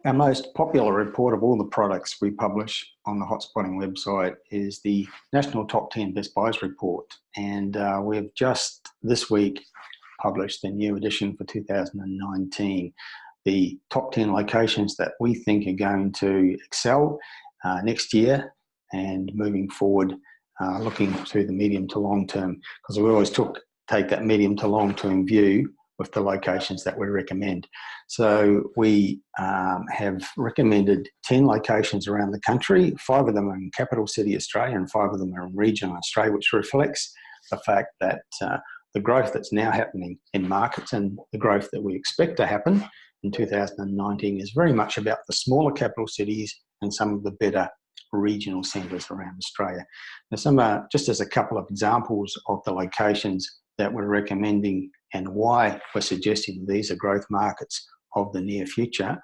Our most popular report of all the products we publish on the Hotspotting website is the National Top 10 Best Buys report. And we've just this week published the new edition for 2019. The top 10 locations that we think are going to excel next year and moving forward, looking through the medium to long term, because we always take that medium to long term view with the locations that we recommend. So we have recommended 10 locations around the country. 5 of them are in capital city Australia and 5 of them are in regional Australia, which reflects the fact that the growth that's now happening in markets and the growth that we expect to happen in 2019 is very much about the smaller capital cities and some of the better regional centres around Australia. Now, some just as a couple of examples of the locations that we're recommending and why we're suggesting these are growth markets of the near future.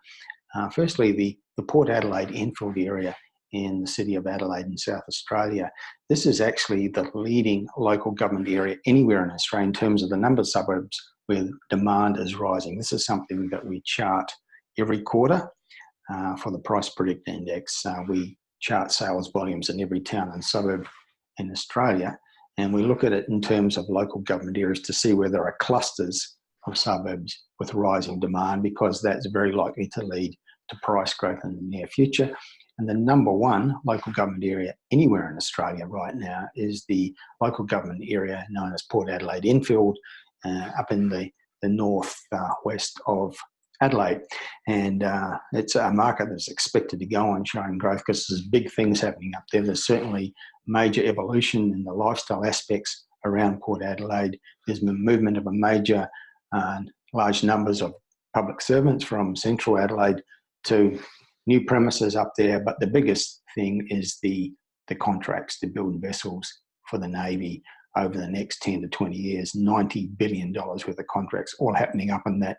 Firstly, the Port Adelaide Enfield area in the city of Adelaide in South Australia. This is actually the leading local government area anywhere in Australia in terms of the number of suburbs where demand is rising. This is something that we chart every quarter for the Price Predictor Index. We chart sales volumes in every town and suburb in Australia, and we look at it in terms of local government areas to see where there are clusters of suburbs with rising demand, because that's very likely to lead to price growth in the near future. And the number one local government area anywhere in Australia right now is the local government area known as Port Adelaide Enfield, up in the north west of Adelaide. And it's a market that's expected to go on showing growth because there's big things happening up there. There's certainly major evolution in the lifestyle aspects around Port Adelaide. There's been movement of a major large numbers of public servants from central Adelaide to new premises up there. But the biggest thing is the contracts to build vessels for the Navy over the next 10 to 20 years, $90 billion worth of contracts all happening up in that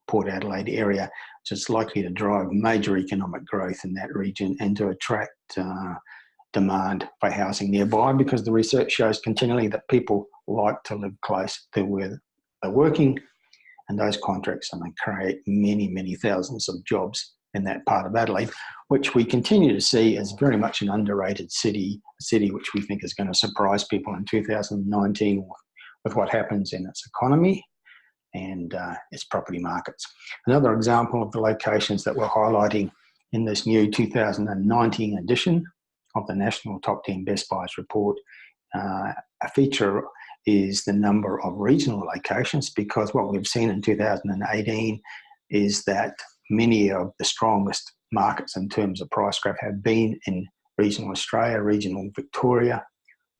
Port Adelaide area, which is likely to drive major economic growth in that region and to attract demand for housing nearby, because the research shows continually that people like to live close to where they're working, and those contracts are going to create many, many thousands of jobs in that part of Adelaide, which we continue to see as very much an underrated city, a city which we think is going to surprise people in 2019 with what happens in its economy and its property markets. Another example of the locations that we're highlighting in this new 2019 edition of the National Top 10 Best Buys report, a feature is the number of regional locations, because what we've seen in 2018 is that many of the strongest markets in terms of price growth have been in regional Australia, regional Victoria,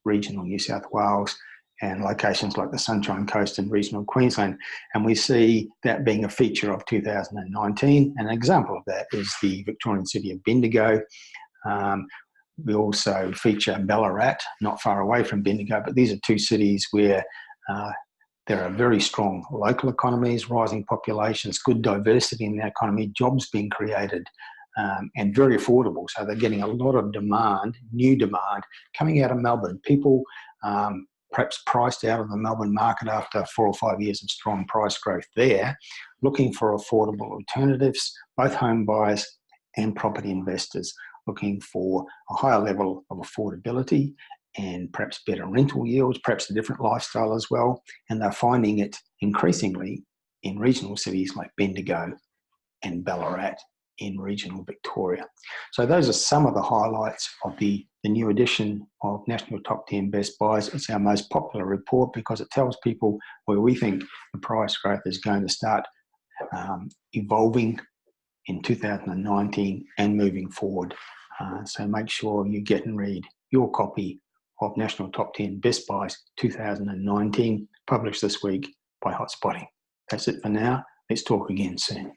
regional New South Wales, and locations like the Sunshine Coast and regional Queensland. And we see that being a feature of 2019. An example of that is the Victorian city of Bendigo. We also feature Ballarat, not far away from Bendigo, but these are 2 cities where there are very strong local economies, rising populations, good diversity in the economy, jobs being created, and very affordable. So they're getting a lot of demand, new demand, coming out of Melbourne. People perhaps priced out of the Melbourne market after 4 or 5 years of strong price growth there, looking for affordable alternatives, both home buyers and property investors looking for a higher level of affordability and perhaps better rental yields, perhaps a different lifestyle as well. And they're finding it increasingly in regional cities like Bendigo and Ballarat in regional Victoria. So those are some of the highlights of the new edition of National Top 10 Best Buys. It's our most popular report because it tells people where we think the price growth is going to start evolving in 2019 and moving forward. So make sure you get and read your copy of National Top 10 Best Buys 2019, published this week by Hotspotting. That's it for now. Let's talk again soon.